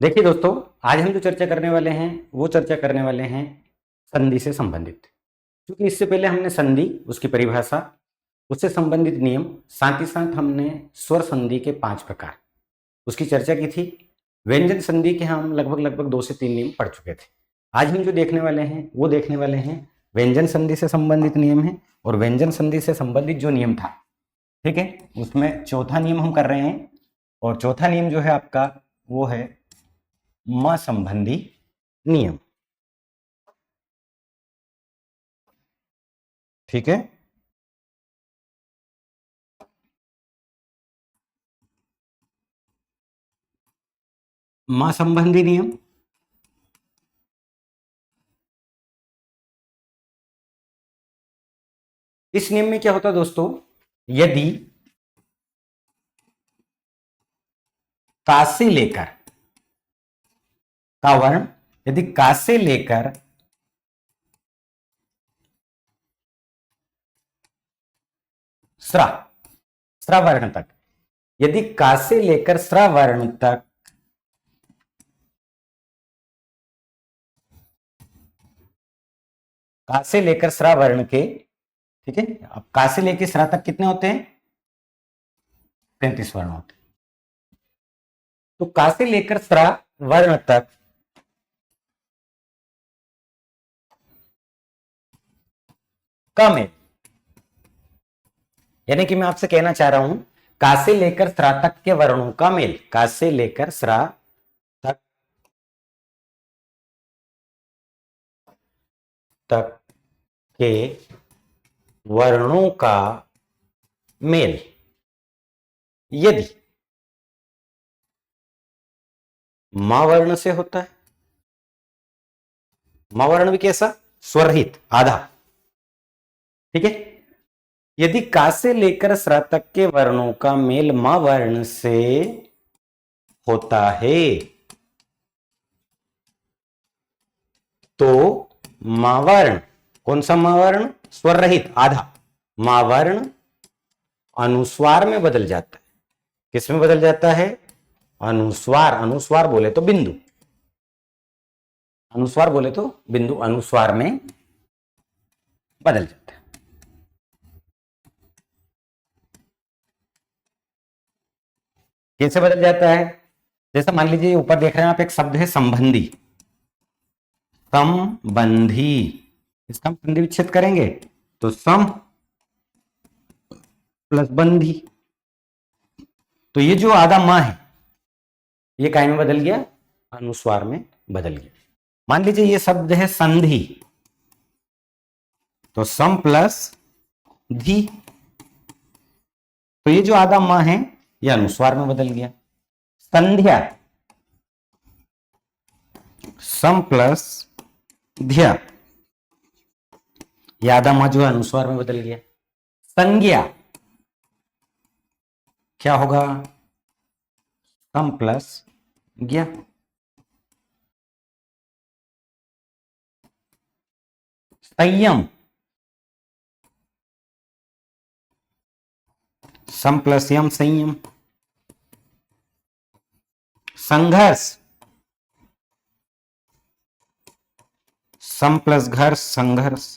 देखिए दोस्तों, आज हम जो चर्चा करने वाले हैं वो चर्चा करने वाले हैं संधि से संबंधित। क्योंकि इससे पहले हमने संधि, उसकी परिभाषा, उससे संबंधित नियम, साथ ही साथ हमने स्वर संधि के 5 प्रकार उसकी चर्चा की थी। व्यंजन संधि के हम लगभग 2 से 3 नियम पढ़ चुके थे। आज हम जो देखने वाले हैं वो देखने वाले हैं व्यंजन संधि से संबंधित नियम है, और व्यंजन संधि से संबंधित जो नियम था, ठीक है, उसमें चौथा नियम हम कर रहे हैं। और चौथा नियम जो है आपका वो है म संबंधी नियम। ठीक है, म संबंधी नियम। इस नियम में क्या होता है दोस्तों, यदि का से लेकर का वर्ण, यदि का से लेकर स्रा स्रा वर्ण तक, यदि का से लेकर स्रा वर्ण तक का से लेकर स्रा वर्ण के, ठीक है, अब का से लेकर स्रा तक कितने होते हैं? 33 वर्ण होते हैं। तो का से लेकर स्रा वर्ण तक का मेल, यानी कि मैं आपसे कहना चाह रहा हूं का से लेकर स्रा तक के वर्णों का मेल, का से लेकर स्रा तक तक के वर्णों का मेल यदि मा वर्ण से होता है। मा वर्ण भी कैसा? स्वरहित, आधा। ठीक है, यदि का से लेकर स्रा तक के वर्णों का मेल मा वर्ण से होता है तो मावर्ण, कौन सा मावर्ण? स्वर रहित, आधा मावर्ण अनुस्वार में बदल जाता है। किस में बदल जाता है? अनुस्वार। अनुस्वार बोले तो बिंदु, अनुस्वार बोले तो बिंदु, अनुस्वार में बदल जाता है। कैसे बदल जाता है? जैसा मान लीजिए ऊपर देख रहे हैं आप, एक शब्द है संबंधी। संबंधी, इसका हम संधि विच्छेद करेंगे तो सम प्लस बंधी। तो ये जो आधा मां है ये काय में बदल गया? अनुस्वार में बदल गया। मान लीजिए ये शब्द है संधि, तो सम प्लस धी। तो ये जो आधा मां है ये अनुस्वार में बदल गया। संध्या, सम प्लस ध्या, ये आधा मां जो है अनुस्वार में बदल गया। संज्ञा क्या होगा? सम प्लस ज्ञा। संयम, सम प्लस यम, संयम। संघर्ष, सम प्लस घर, संघर्ष।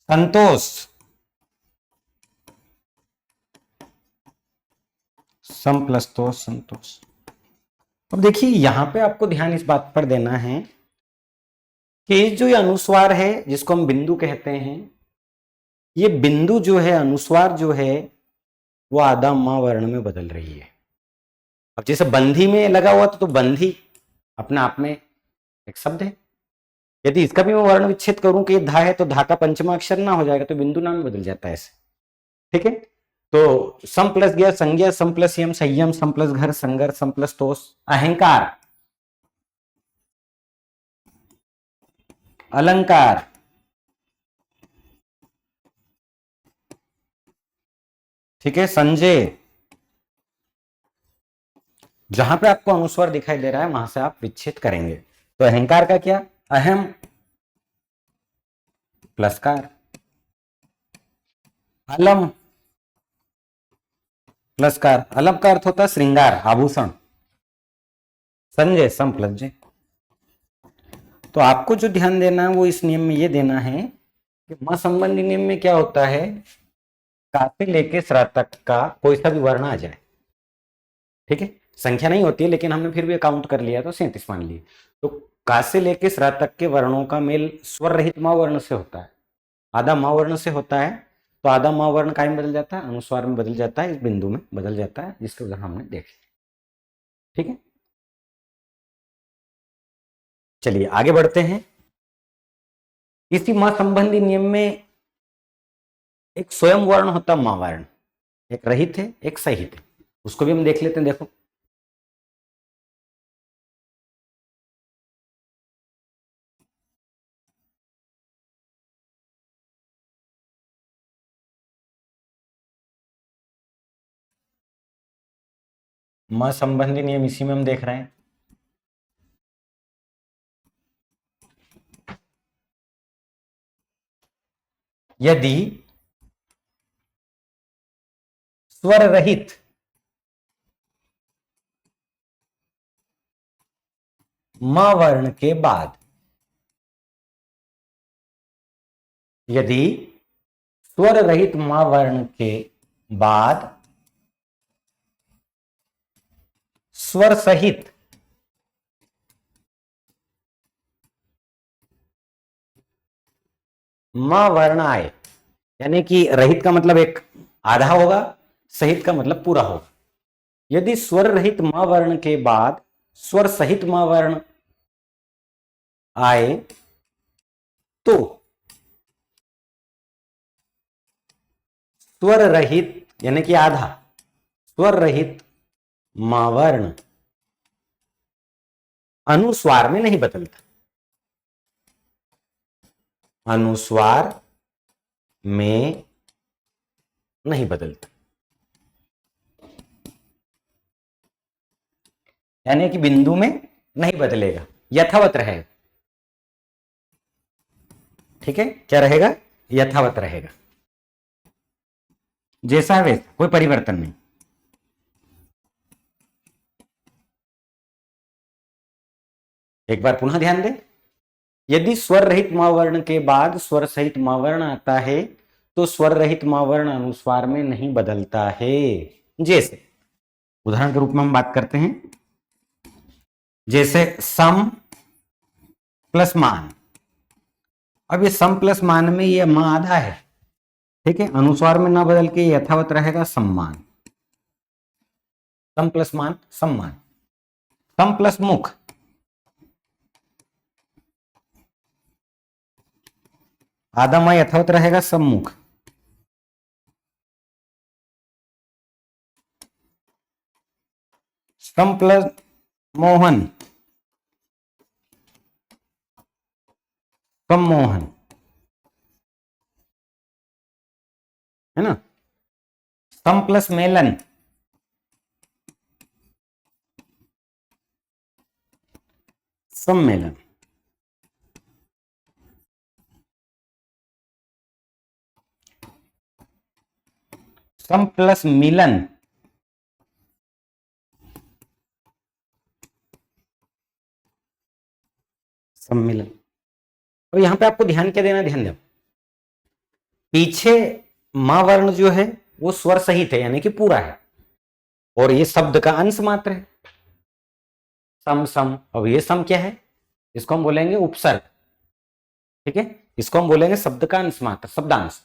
संतोष, सम प्लस तोष, संतोष। अब देखिए यहां पे आपको ध्यान इस बात पर देना है कि जो ये अनुस्वार है जिसको हम बिंदु कहते हैं, ये बिंदु जो है, अनुस्वार जो है, वो आधा मां वर्ण में बदल रही है। अब जैसे बंधी में लगा हुआ था तो बंधी अपने आप में एक शब्द है। यदि इसका भी मैं वर्ण विच्छेद करूं कि धा है तो धा का पंचमा अक्षर ना हो जाएगा तो बिंदु नाम में बदल जाता है ऐसे। ठीक है, तो सम प्लस गया संज्ञा, सम प्लस यम संयम, सम प्लस घर संघर्ष, सम प्लस तोष अहंकार, अलंकार, ठीक है, संजय। जहां पे आपको अनुस्वार दिखाई दे रहा है वहां से आप विच्छेद करेंगे। तो अहंकार का क्या? अहम प्लस कार, अलम प्लस का अलग का अर्थ होता है श्रृंगार, आभूषण। संजय, सम प्लस जय। तो आपको जो ध्यान देना है वो इस नियम में ये देना है कि म संबंधी नियम में क्या होता है, का से लेके स्रा तक का कोई सा भी वर्ण आ जाए, ठीक है, संख्या नहीं होती है लेकिन हमने फिर भी काउंट कर लिया तो 37 मान लिए। तो का से लेके स्रा तक के वर्णों का मेल स्वर रहित माँ वर्ण से होता है, आधा माँ वर्ण से होता है। तो आधा माँ वर्ण काय में बदल जाता है, अनुस्वार में बदल जाता है, इस बिंदु में बदल जाता है, जिसके उदाहरण हमने देखे। ठीक है, चलिए आगे बढ़ते हैं। इसी माँ संबंधी नियम में एक स्वयं वर्ण होता है माँ वर्ण, एक रहित है एक सहित है, उसको भी हम देख लेते हैं। देखो माँ संबंधी नियम इसी में हम देख रहे हैं। यदि स्वर रहित माँ वर्ण के बाद, यदि स्वर रहित माँ वर्ण के बाद स्वर सहित माँ वर्ण आए, यानी कि रहित का मतलब एक आधा होगा, सहित का मतलब पूरा होगा। यदि स्वर रहित माँ वर्ण के बाद स्वर सहित माँ वर्ण आए तो स्वर रहित यानी कि आधा स्वर रहित माँ वर्ण अनुस्वार में नहीं बदलता, अनुस्वार में नहीं बदलता, यानी कि बिंदु में नहीं बदलेगा, यथावत रहेगा। ठीक है, क्या रहेगा, यथावत रहेगा, जैसा है वैसा, कोई परिवर्तन नहीं। एक बार पुनः ध्यान दें, यदि स्वर रहित माँ वर्ण के बाद स्वर सहित माँ वर्ण आता है तो स्वर रहित माँ वर्ण अनुस्वार में नहीं बदलता है। जैसे उदाहरण के रूप में हम बात करते हैं, जैसे सम प्लस मान। अब ये सम प्लस मान में ये माँ आधा है, ठीक है, अनुस्वार में ना बदल के यथावत रहेगा सम्मान। सम प्लस मान सम्मान। सम प्लस मुख, आधा माँ यथावत रहेगा सम्मुख। सम प्लस मोहन सम्मोहन, है ना। सम प्लस मेलन सम्मेलन। सम प्लस मिलन सम्मिलन। तो यहां पे आपको ध्यान क्या देना, ध्यान दो, पीछे मां वर्ण जो है वो स्वर सहित है यानी कि पूरा है, और ये शब्द का अंश मात्र है। सम सम, अब ये सम क्या है, इसको हम बोलेंगे उपसर्ग, ठीक है, इसको हम बोलेंगे शब्द का अंश मात्र, शब्दांश।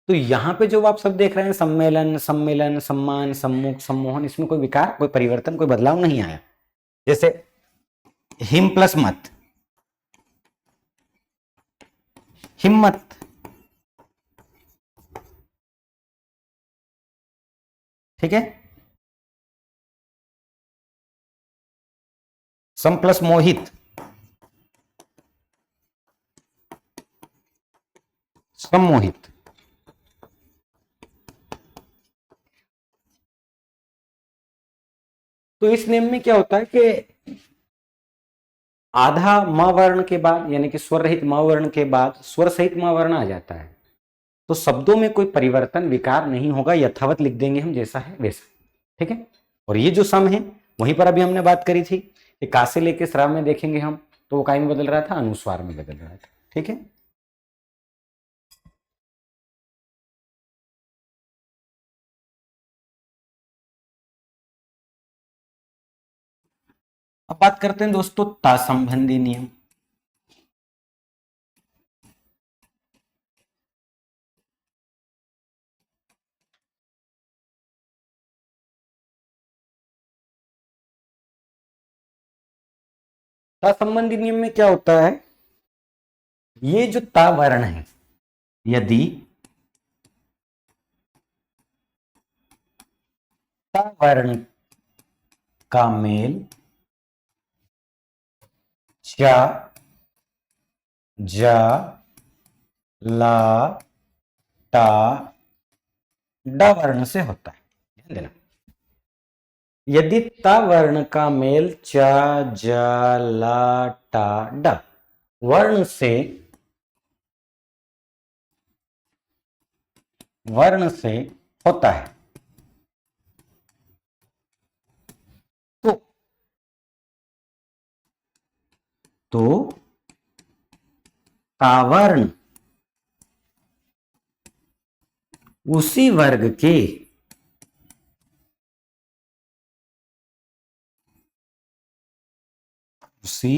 तो यहां पे जो आप सब देख रहे हैं सम्मेलन सम्मेलन सम्मान सम्मुख सम्मोहन, इसमें कोई विकार कोई परिवर्तन कोई बदलाव नहीं आया। जैसे हिम प्लस मत, हिम्मत, ठीक है। सम प्लस मोहित, सम्मोहित। तो इस नियम में क्या होता है कि आधा मां वर्ण के बाद यानी कि स्वर रहित मां वर्ण के बाद स्वर सहित मां वर्ण आ जाता है, तो शब्दों में कोई परिवर्तन विकार नहीं होगा, यथावत लिख देंगे हम जैसा है वैसा। ठीक है। और ये जो सम है वहीं पर अभी हमने बात करी थी कि का से लेके स्राव में देखेंगे हम, तो वो काय में बदल रहा था, अनुस्वार में बदल रहा था। ठीक है। अब बात करते हैं दोस्तों ता संबंधी नियम। ता संबंधी नियम में क्या होता है, ये जो ता वर्ण है, यदि ता वर्ण का मेल चा, जा, ला, टा, डा वर्ण से होता है, ध्यान देना। यदि ता वर्ण का मेल चा, जा, ला, टा, डा वर्ण से होता है, तो तावर्ण उसी वर्ग के उसी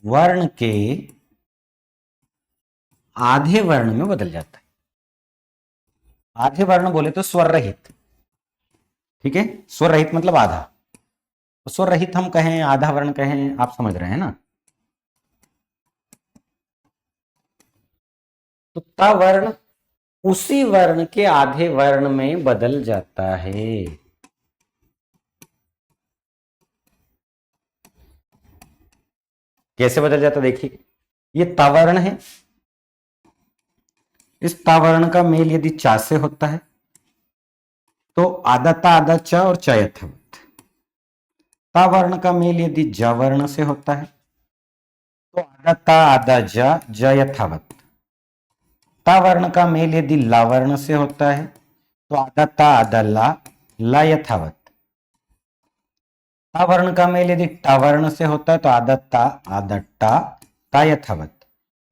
वर्ण के आधे वर्ण में बदल जाता है। आधे वर्ण बोले तो स्वर रहित, ठीक है, स्वर रहित मतलब आधा, तो स्वर रहित हम कहें, आधा वर्ण कहें, आप समझ रहे हैं ना। तो ता वर्ण उसी वर्ण के आधे वर्ण में बदल जाता है। कैसे बदल जाता देखिए, ये तावर्ण है, इस तावर्ण का मेल यदि चा से होता है तो आधा ता आधा चा और चा यथावत। तावर्ण का मेल यदि जा वर्ण से होता है तो आधा ता आधा जा, जा यथावत। ता वर्ण का मेल यदि ला वर्ण से होता है तो आधा ता आधा ला, ला यथावत। ता वर्ण का मेल यदि टा वर्ण से होता है तो आधा ता आधा टा, ता यथावत।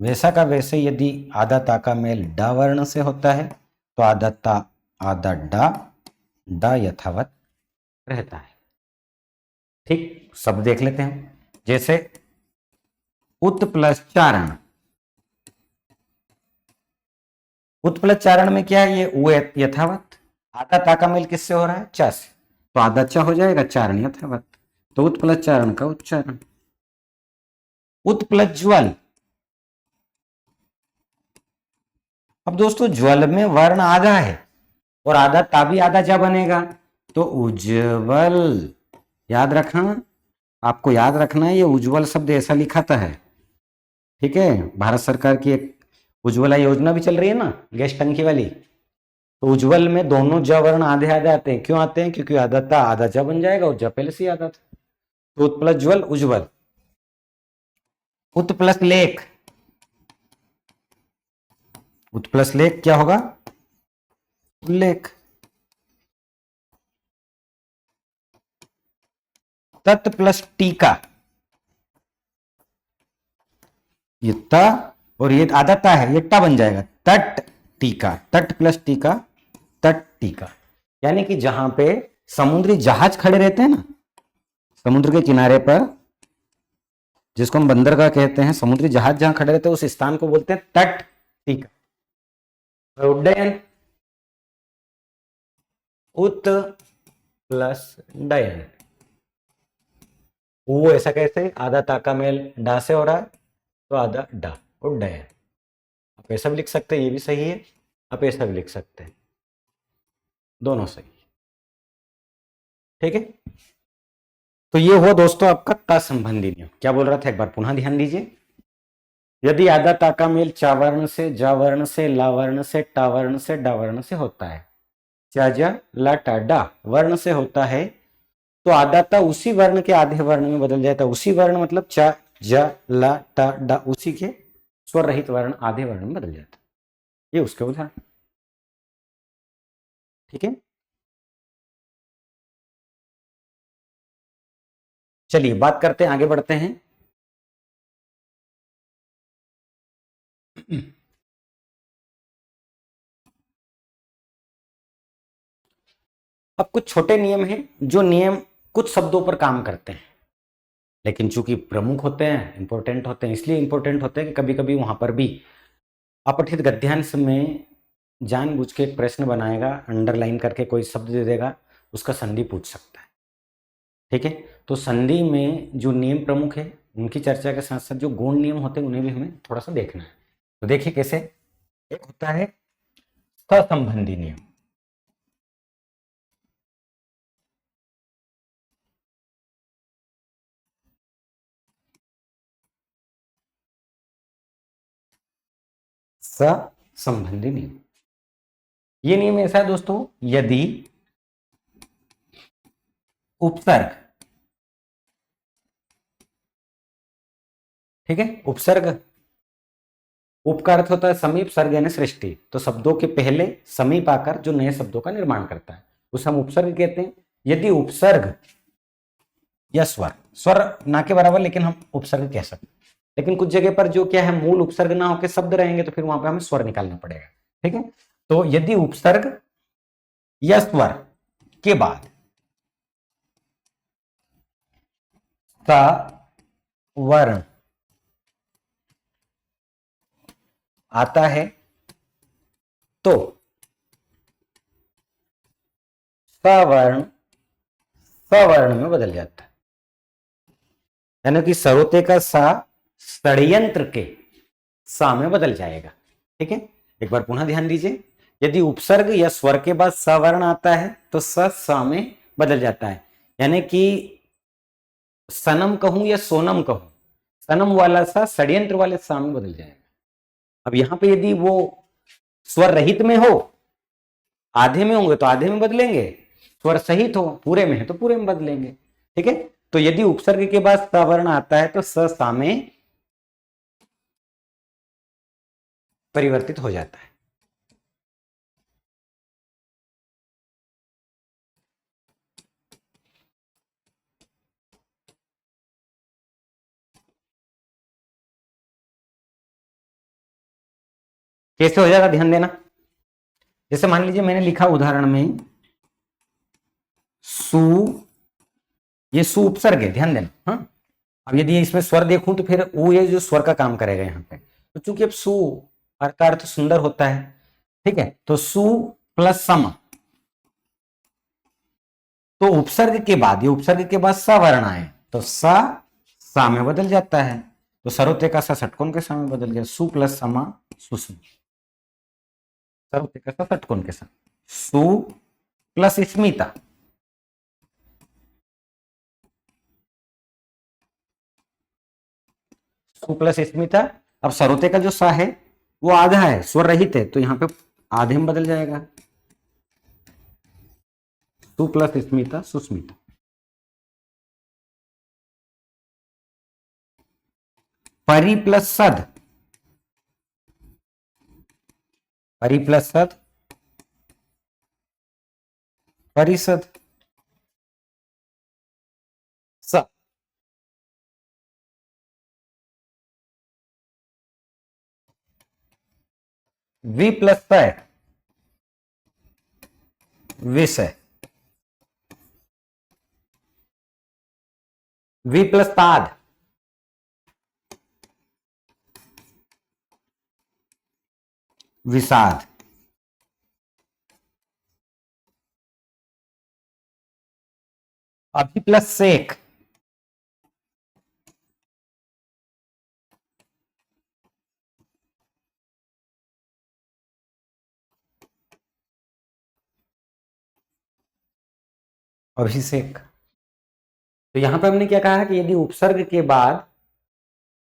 वैसा का वैसे यदि आधा ता का मेल डा वर्ण से होता है तो आधा ता आधा डा, डा यथावत रहता है। ठीक, सब देख लेते हैं। जैसे उत प्लस चारण, उत प्लस चारण में क्या है, ये उ यथावत, आधा ता का मेल किससे हो रहा है, चा से, तो आधा चा हो जाएगा, चारण यथावत, तो उत प्लस चारण का उच्चारण। उत प्लस ज्वल, अब दोस्तों ज्वल में वर्ण आधा है और आधा ता भी आधा जा बनेगा, तो उज्जवल, याद रखना, आपको याद रखना है, ये उज्जवल शब्द ऐसा लिखाता है। ठीक है, भारत सरकार की एक उज्ज्वला योजना भी चल रही है ना, गैस टंकी वाली, तो उज्जवल में दोनों ज वर्ण आधे आधे आते हैं। क्यों आते हैं, क्योंकि आधा ता आधा ज बन जाएगा और ज पहले से ही आधा था, तो उत प्लस ज्वल उज्ज्वल। उत प्लस लेख, उत प्लस लेख क्या होगा, उल्लेख। तत् प्लस टीका, ये ता और ये आधा ता है, ये टा बन जाएगा, तट टीका, तट प्लस टीका, तट टीका। यानी कि जहां पे समुद्री जहाज खड़े रहते हैं ना, समुद्र के किनारे पर, जिसको हम बंदरगाह कहते हैं, समुद्री जहाज जहां खड़े रहते हैं उस स्थान को बोलते हैं तट टीका। उड्डयन, उत प्लस डयन, वो ऐसा कैसे, आधा ता का मेल डा से हो रहा है तो आधा डा, उड्डयन। आप ऐसा भी लिख सकते हैं, ये भी सही है, आप ऐसा भी लिख सकते हैं, दोनों सही। ठीक है, तो ये हुआ दोस्तों आपका ता संबंधी नियम। क्या बोल रहा था, एक बार पुनः ध्यान दीजिए। यदि आधा ता का मेल चा वर्ण से, जा वर्ण से, ला वर्ण से, टा वर्ण से, डा वर्ण से होता है, चा जा ला टा डा वर्ण से होता है, तो आधा ता उसी वर्ण के आधे वर्ण में बदल जाता है। उसी वर्ण मतलब चा, जा, ला, टा, डा, उसी के स्वर रहित वर्ण आधे वर्ण में बदल जाता है। ये उसके उदाहरण। ठीक है, चलिए बात करते हैं, आगे बढ़ते हैं। अब कुछ छोटे नियम हैं, जो नियम कुछ शब्दों पर काम करते हैं, लेकिन चूंकि प्रमुख होते हैं, इंपॉर्टेंट होते हैं, इसलिए इंपॉर्टेंट होते हैं कि कभी कभी वहां पर भी अपठित गद्यांश में जानबूझ के एक प्रश्न बनाएगा, अंडरलाइन करके कोई शब्द दे देगा, उसका संधि पूछ सकता है। ठीक है, तो संधि में जो नियम प्रमुख है उनकी चर्चा के साथ साथ जो गौण नियम होते हैं उन्हें भी हमें थोड़ा सा देखना है। तो देखिए कैसे, एक होता है सहसंबंधी नियम। सहसंबंधी नियम, ये नियम ऐसा है दोस्तों, यदि उपसर्ग, ठीक है, उपसर्ग, उप का अर्थ होता है समीप, सर्ग यानी सृष्टि, तो शब्दों के पहले समीप आकर जो नए शब्दों का निर्माण करता है उसे हम उपसर्ग कहते हैं। यदि उपसर्ग या स्वर, स्वर ना के बराबर लेकिन हम उपसर्ग कह सकते हैं, लेकिन कुछ जगह पर जो क्या है मूल उपसर्ग ना होकर शब्द रहेंगे तो फिर वहां पे हमें स्वर निकालना पड़ेगा। ठीक है, तो यदि उपसर्ग या स्वर के बाद वर्ण आता है तो सवर्ण सवर्ण में बदल जाता है, यानी कि सरोते का सा षड्यंत्र के सा में बदल जाएगा। ठीक है, एक बार पुनः ध्यान दीजिए, यदि उपसर्ग या स्वर के बाद सवर्ण आता है तो सा में बदल जाता है, यानी कि सनम कहूं या सोनम कहूं, सनम वाला सा षड्यंत्र वाले सा में बदल जाएगा। अब यहां पे यदि वो स्वर रहित में हो, आधे में होंगे तो आधे में बदलेंगे, स्वर सहित हो पूरे में है तो पूरे में बदलेंगे। ठीक है, तो यदि उपसर्ग के बाद सवर्ण आता है तो सा में परिवर्तित हो जाता है। कैसे हो जाएगा ध्यान देना, जैसे मान लीजिए मैंने लिखा उदाहरण में सु, ये सु उपसर्ग है, ध्यान देना। हाँ, अब यदि इसमें स्वर देखूं तो फिर वो ये जो स्वर का काम करेगा यहाँ पे, तो चूंकि अब सु का अर्थ सुंदर होता है, ठीक है, तो सु प्लस सम, तो उपसर्ग के बाद, ये उपसर्ग के बाद सा वर्ण आए तो सा में बदल जाता है, तो सरोते का सा षटकोण के सा में बदल गया, सु प्लस समा सुषम, सरोते का सा षटकोण के साथ, सु प्लस स्मिता, सु प्लस स्मिता। अब सरोते का जो सा है वो आधा है, स्वर रहित है, तो यहां पे आधे में बदल जाएगा, सु प्लस स्मिता सुस्मिता। परि प्लस सद, परि प्लस सद परिषद, स, वी प्लस प विषय, वी प्लस पाद विषाद, अभी प्लस सेक, अभिषेक। तो यहां पे हमने क्या कहा है कि यदि उपसर्ग के बाद,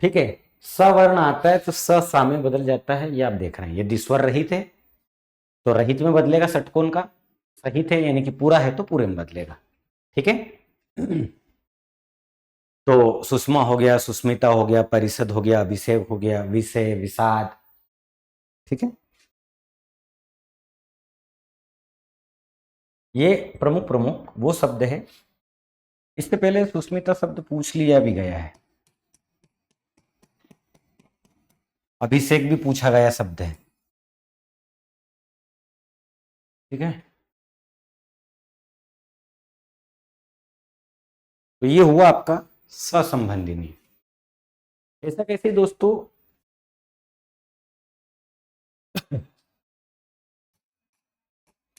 ठीक है, सवर्ण आता है तो सा में बदल जाता है, ये आप देख रहे हैं। यदि स्वर रहित है तो रहित में बदलेगा षटकोण का, सहित है यानी कि पूरा है तो पूरे में बदलेगा। ठीक है, तो सुषमा हो गया, सुस्मिता हो गया, परिषद हो गया, अभिषेक हो गया, विषय, विषाद। ठीक है, ये प्रमुख प्रमुख वो शब्द है। इससे पहले सुष्मिता शब्द पूछ लिया भी गया है, अभिषेक भी पूछा गया शब्द है। ठीक है, तो ये हुआ आपका ससंबंधी नियम। ऐसा कैसे दोस्तों?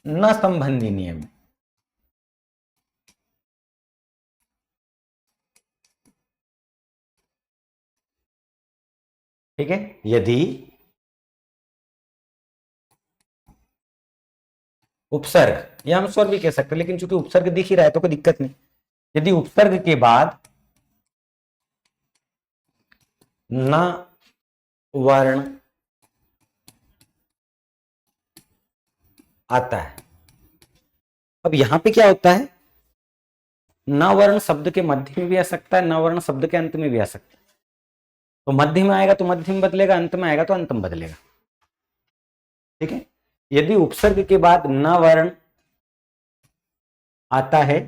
न संबंधी नियम। ठीक है, यदि उपसर्ग, या हम स्वर भी कह सकते हैं, लेकिन चूंकि उपसर्ग दिख ही रहा है तो कोई दिक्कत नहीं। यदि उपसर्ग के बाद न वर्ण आता है, अब यहां पे क्या होता है, न वर्ण शब्द के मध्य में भी आ सकता है, न वर्ण शब्द के अंत में भी आ सकता है। तो मध्य में आएगा तो मध्य में बदलेगा, अंत में आएगा तो अंत में बदलेगा। ठीक है, यदि उपसर्ग के बाद न वर्ण आता है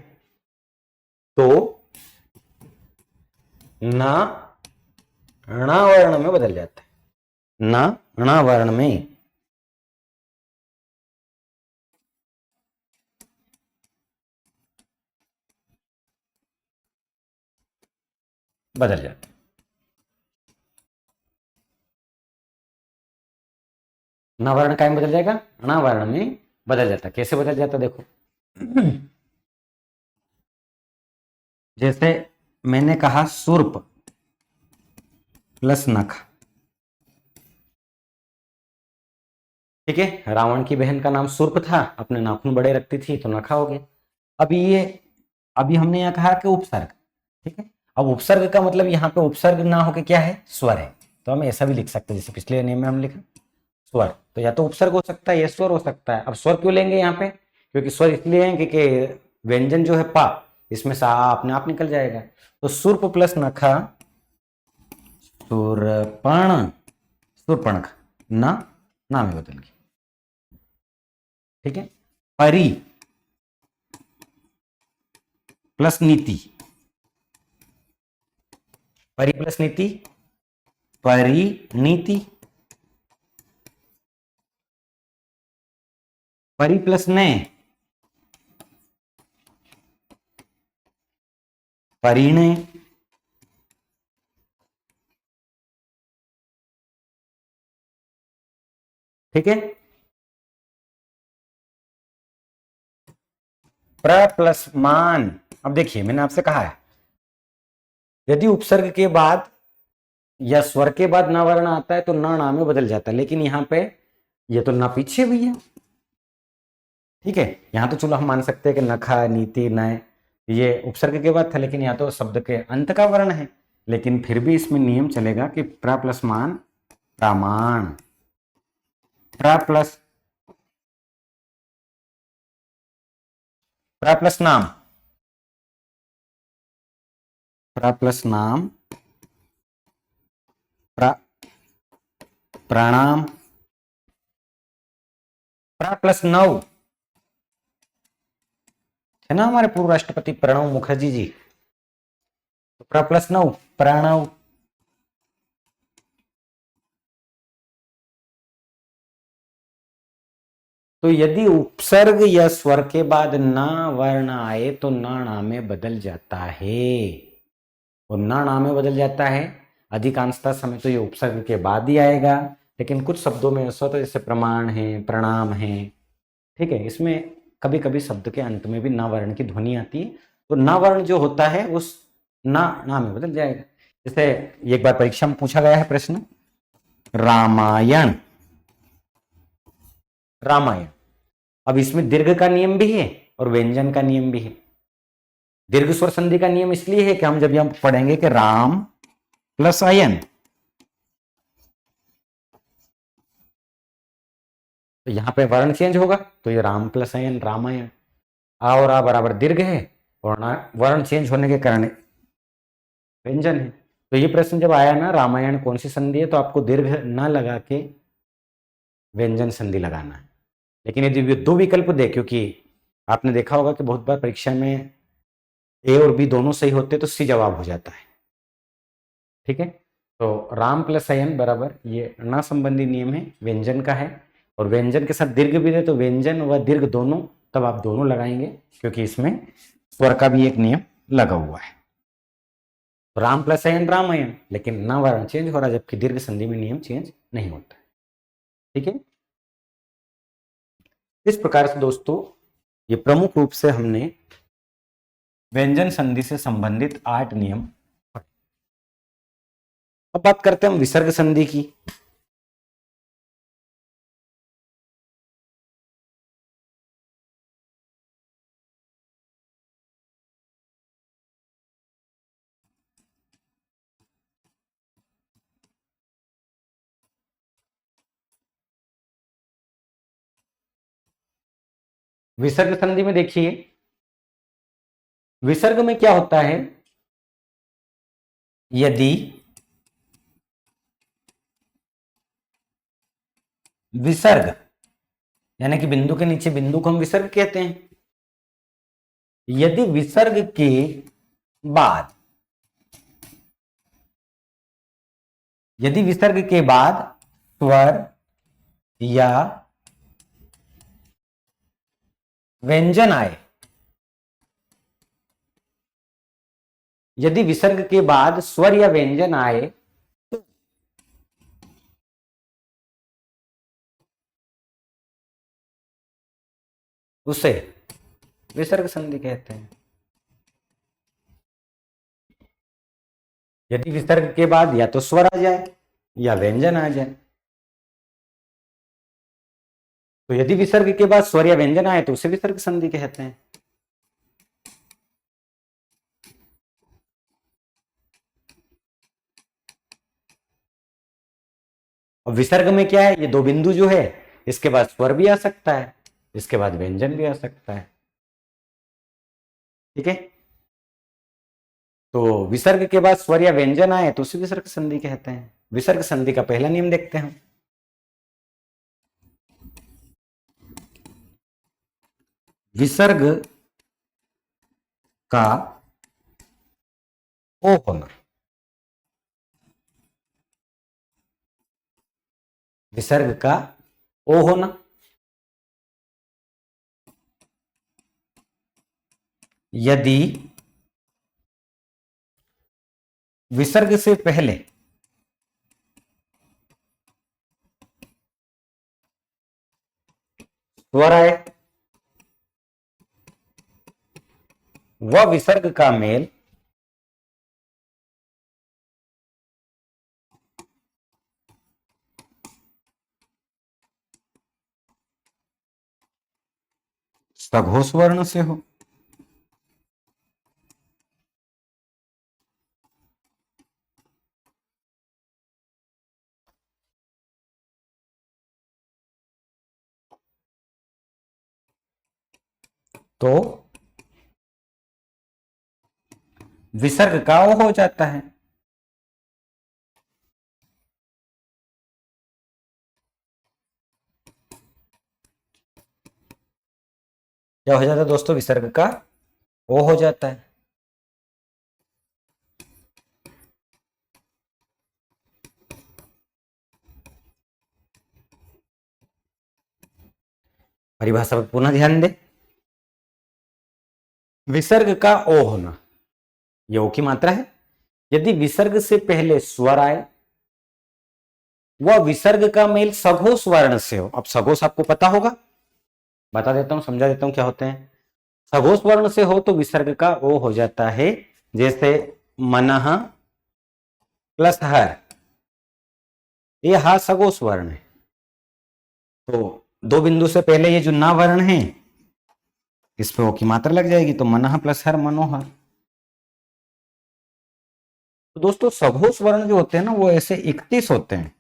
तो न ण वर्ण में बदल जाता है, न ण वर्ण में बदल जाता है। न वर्ण काय में बदल जाएगा, ण वर्ण में बदल जाता है। कैसे बदल जाता है देखो, जैसे मैंने कहा सुर्प प्लस नख। ठीक है, रावण की बहन का नाम सुर्प था, अपने नाखून बड़े रखती थी तो नखा हो गया। अभी हमने यहां कहा कि उपसर्ग। ठीक है, अब उपसर्ग का मतलब यहाँ पे उपसर्ग ना होके क्या है, स्वर है। तो हम ऐसा भी लिख सकते हैं, जैसे पिछले नियम में हम लिखा स्वर, तो या तो उपसर्ग हो सकता है या स्वर हो सकता है। अब स्वर क्यों लेंगे यहाँ पे, क्योंकि स्वर इसलिए है क्योंकि व्यंजन जो है पा, इसमें सा अपने आप निकल जाएगा। तो सुर्प प्लस नखा, सुरपण, सुरपणख, ना में बदल गई। ठीक है, परी प्लस नीति, परी प्लस नीति, परिणीति, परी प्लस ने, परिणय। ठीक है, प्र प्लस मान। अब देखिए मैंने आपसे कहा है, यदि उपसर्ग के बाद या स्वर के बाद ना वर्ण आता है तो ना ना में बदल जाता है, लेकिन यहां पे ये तो ना पीछे भी है। ठीक है, यहां तो चलो हम मान सकते हैं कि नखा, नीति, नय ये उपसर्ग के बाद था, लेकिन यहाँ तो शब्द के अंत का वर्ण है। लेकिन फिर भी इसमें नियम चलेगा कि प्र प्लस मान प्रामाण, प्र प्लस नाम, प्र प्लस नाम, प्रणाम, प्र प्लस नव है ना हमारे पूर्व राष्ट्रपति प्रणब मुखर्जी जी, तो प्र प्लस नव प्रणव। तो यदि उपसर्ग या स्वर के बाद ना वर्ण आए तो ना में बदल जाता है, और ना में बदल जाता है। अधिकांशतः समय तो ये उपसर्ग के बाद ही आएगा, लेकिन कुछ शब्दों में ऐसा होता है जैसे प्रमाण है, प्रणाम है। ठीक है, इसमें कभी कभी शब्द के अंत में भी ना वर्ण की ध्वनि आती है, तो ना वर्ण जो होता है उस ना में बदल जाएगा। जैसे एक बार परीक्षा में पूछा गया है प्रश्न, रामायण, रामायण। अब इसमें दीर्घ का नियम भी है और व्यंजन का नियम भी है। दीर्घ स्वर संधि का नियम इसलिए है कि हम जब यहां पढ़ेंगे कि राम प्लस अयन, तो यहां पे वर्ण चेंज होगा, तो ये राम प्लस अयन रामायण। आ और आ बराबर दीर्घ है, और वर्ण चेंज होने के कारण व्यंजन है। तो ये प्रश्न जब आया ना, रामायण कौन सी संधि है, तो आपको दीर्घ न लगा के व्यंजन संधि लगाना है। लेकिन यदि दो विकल्प दे, क्योंकि आपने देखा होगा कि बहुत बार परीक्षा में ए और बी दोनों सही होते तो सी जवाब हो जाता है। ठीक है, तो राम प्लस अयन बराबर, ये ण संबंधी नियम है, व्यंजन का है, और व्यंजन के साथ दीर्घ भी है तो व्यंजन व दीर्घ दोनों, तब आप दोनों लगाएंगे क्योंकि इसमें स्वर का भी एक नियम लगा हुआ है। राम प्लस अयन रामायण, लेकिन न वर्ण चेंज हो रहा, जबकि दीर्घ संधि में नियम चेंज नहीं होता। ठीक है, इस प्रकार से दोस्तों ये प्रमुख रूप से हमने व्यंजन संधि से संबंधित 8 नियम। अब बात करते हैं हम विसर्ग संधि की। विसर्ग संधि में देखिए, विसर्ग में क्या होता है, यदि विसर्ग यानी कि बिंदु के नीचे बिंदु को हम विसर्ग कहते हैं, यदि विसर्ग के बाद, यदि विसर्ग के बाद स्वर या व्यंजन आए, यदि विसर्ग के बाद स्वर या व्यंजन आए उसे विसर्ग संधि कहते हैं। यदि विसर्ग के बाद या तो स्वर आ जाए या व्यंजन आ जाए, तो यदि विसर्ग के बाद स्वर या व्यंजन आए तो उसे विसर्ग संधि कहते हैं। और विसर्ग में क्या है, ये दो बिंदु जो है, इसके बाद स्वर भी आ सकता है, इसके बाद व्यंजन भी आ सकता है। ठीक है, तो विसर्ग के बाद स्वर या व्यंजन आए तो उसे विसर्ग संधि कहते हैं। विसर्ग संधि का पहला नियम देखते हैं। विसर्ग का ओ होना, विसर्ग का ओ होना, यदि विसर्ग से पहले स्वर आए व विसर्ग का मेल सघोष वर्ण से हो, तो विसर्ग का ओ हो जाता है। क्या हो जाता है दोस्तों, विसर्ग का ओ हो जाता है। परिभाषा पर पुनः ध्यान दें, विसर्ग का ओ होना, ये ओ की मात्रा है, यदि विसर्ग से पहले स्वर आए वह विसर्ग का मेल सघोष वर्ण से हो। अब सघोष आपको पता होगा, बता देता हूं, समझा देता हूं क्या होते हैं। सघोष वर्ण से हो तो विसर्ग का ओ हो जाता है, जैसे मनः प्लस हर, ये हा सघोष वर्ण है, तो दो बिंदु से पहले ये जो ना वर्ण है इस पे ओ की मात्रा लग जाएगी, तो मनः प्लस हर मनोहर। तो दोस्तों सघोष वर्ण जो होते हैं ना वो ऐसे 31 होते हैं,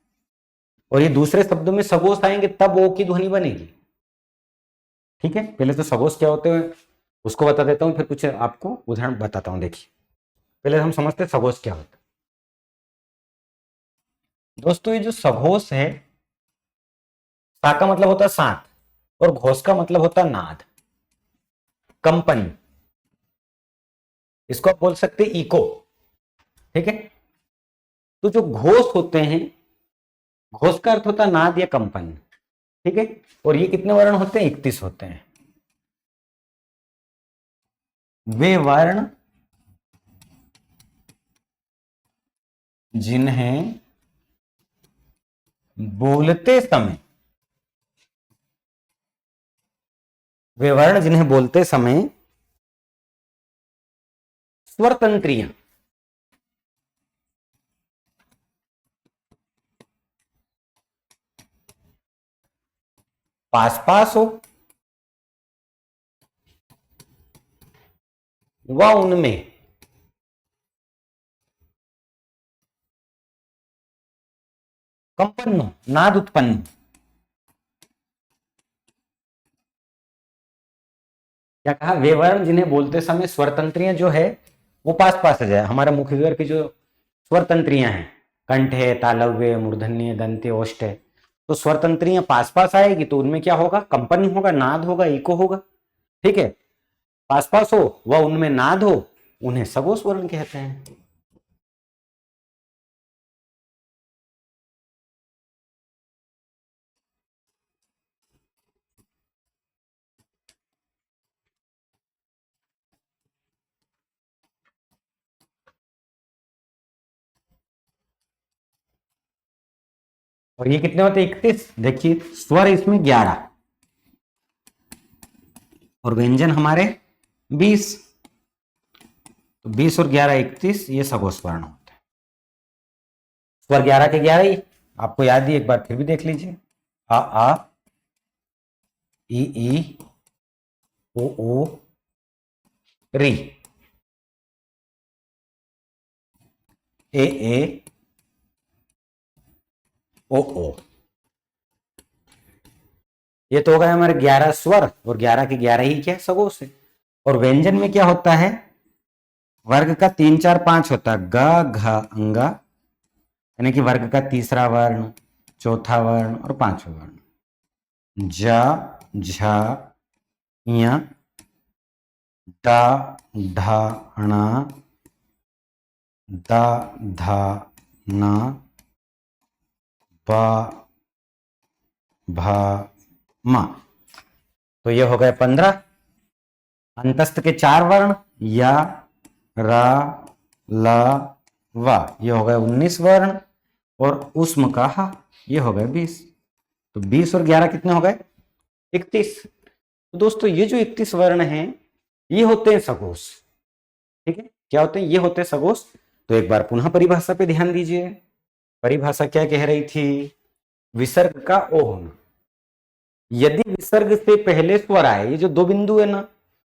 और ये दूसरे शब्दों में सघोष आएंगे तब ओ की ध्वनि बनेगी। ठीक है, पहले तो सघोष क्या होते हैं उसको बता देता हूं, फिर कुछ आपको उदाहरण बताता हूं। देखिए, पहले हम समझते हैं सघोष क्या होता है। दोस्तों ये जो सघोष है, सा का मतलब होता है साथ और घोष का मतलब होता है नाद। कंपन, इसको आप बोल सकते हैं इको। ठीक है, तो जो घोष होते हैं, घोष का अर्थ होता है नाद या कंपन। ठीक है, और ये कितने वर्ण होते हैं? 31 होते हैं। वे वर्ण जिन्हें बोलते समय, वे वर्ण जिन्हें बोलते समय स्वर तंत्रियां, पास पास हो व उनमें कंपन हो, नाद उत्पन्न हो। क्या कहा? वे वर्ण जिन्हें बोलते समय स्वर तंत्रियां जो है वो पास पास आ जाए। हमारा मुख विवर की जो स्वर तंत्रियां हैं, कंठ है, तालव्य, मूर्धन्य, दंत्य, ओष्ठ है, तो स्वर तंत्रियां पास पास आएगी तो उनमें क्या होगा? कंपन होगा, नाद होगा, इको होगा। ठीक है, पास पास हो वह उनमें नाद हो, उन्हें सगोष वर्ण कहते हैं। और ये कितने होते हैं? 31। देखिए, स्वर इसमें 11 और व्यंजन हमारे 20, तो 20 और 11 31, ये सगोष वर्ण होते हैं। स्वर 11 के 11 ही आपको याद ही, एक बार फिर भी देख लीजिए। आ ई ओ री, ए ओ। ये तो हो गए हमारे 11 स्वर, और 11 के 11 ही क्या सगोष है। और व्यंजन में क्या होता है? वर्ग का 3 4 5 होता है, ग घ अंगा, यानी कि वर्ग का तीसरा वर्ण, चौथा वर्ण और पांचवा वर्ण। ज झ य ड ढ ण द ध न ब भ म। तो ये हो गए 15। अंतस्थ के 4 वर्ण, या र ल व, ये हो गए 19 वर्ण, और उष्म का ह, ये हो गए 20। तो 20 और 11 कितने हो गए? 31। तो दोस्तों ये जो 31 वर्ण हैं ये होते हैं सगोष। ठीक है, क्या होते हैं? ये होते हैं सगोष। तो एक बार पुनः परिभाषा पे ध्यान दीजिए। परिभाषा क्या कह रही थी? विसर्ग का ओ होना। यदि विसर्ग से पहले स्वर आए, ये जो दो बिंदु है ना,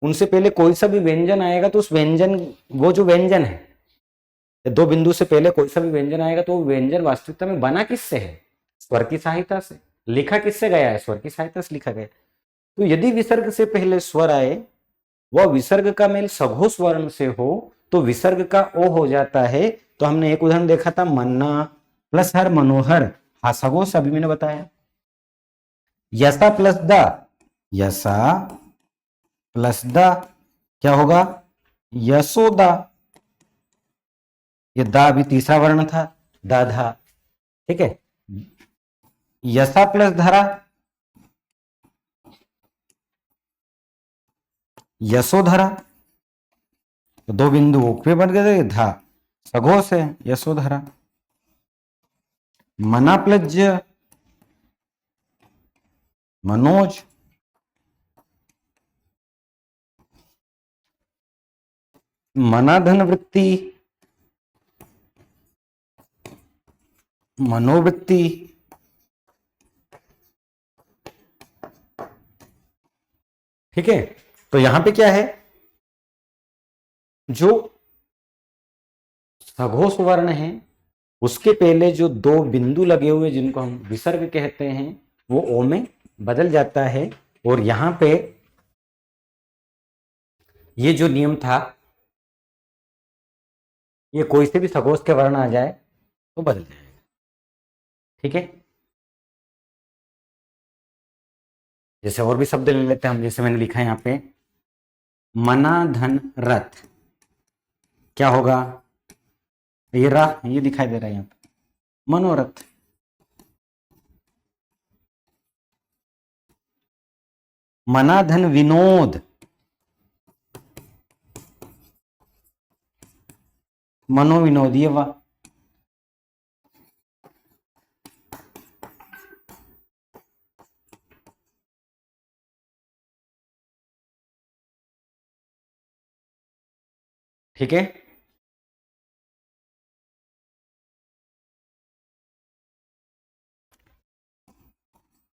उनसे पहले कोई सा भी व्यंजन आएगा तो उस व्यंजन, वो जो व्यंजन है, दो बिंदु से पहले कोई सा भी व्यंजन आएगा तो वो व्यंजन वास्तविकता में बना किससे है? स्वर की सहायता से। लिखा किससे गया है? स्वर की सहायता से लिखा गया। तो यदि विसर्ग से पहले स्वर आए, वह विसर्ग का मेल सघोष वर्ण से हो, तो विसर्ग का ओ हो जाता है। तो हमने एक उदाहरण देखा था, मन्ना प्लस हर मनोहर, हा सघोष अभी मैंने बताया। यसा प्लस द, यसा प्लस द क्या होगा? यशोदा। ये दा भी तीसरा वर्ण था, दाधा। ठीक है, यसा प्लस धरा, यशोधरा। तो दो बिंदु पे बन गए, धा सघोष है, यशोधरा। मना प्लस ज, मनोज। मनाधन वृत्ति, मनोवृत्ति। ठीक है, तो यहां पे क्या है? जो सघोष वर्ण है उसके पहले जो दो बिंदु लगे हुए जिनको हम विसर्ग कहते हैं, वो ओ में बदल जाता है। और यहां पे ये जो नियम था, ये कोई से भी सघोष के वर्ण आ जाए तो बदल जाएगा। ठीक है, जैसे और भी शब्द ले लेते हैं हम, जैसे मैंने लिखा है यहाँ पे, मना धन रथ, क्या होगा? ये दिखाई दे रहा है यहां पे, मनोरथ। मना धन विनोद, मनोविनोद, ये वाह। ठीक है,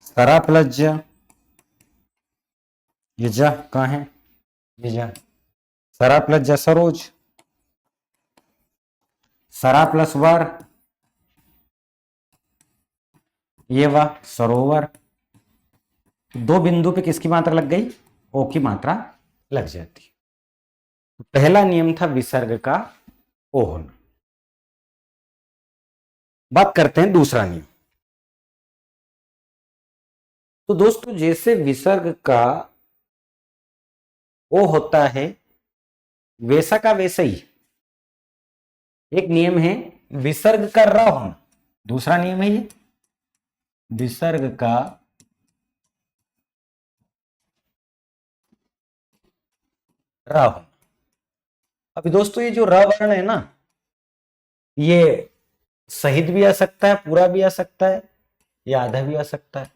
सरा प्लस ज, ये जा कहाँ है, ये जा, सरा प्लस ज सरोज, सरा प्लस वर, ये वाह सरोवर। दो बिंदु पे किसकी मात्रा लग गई? ओ की मात्रा लग जाती है। पहला नियम था विसर्ग का ओ होना। बात करते हैं दूसरा नियम। तो दोस्तों जैसे विसर्ग का ओ होता है वैसा का वैसा ही एक नियम है विसर्ग का र होना। दूसरा नियम है ये विसर्ग का र होना। अभी दोस्तों ये जो र वर्ण है ना, ये सहित भी आ सकता है, पूरा भी आ सकता है, या आधा भी आ सकता है।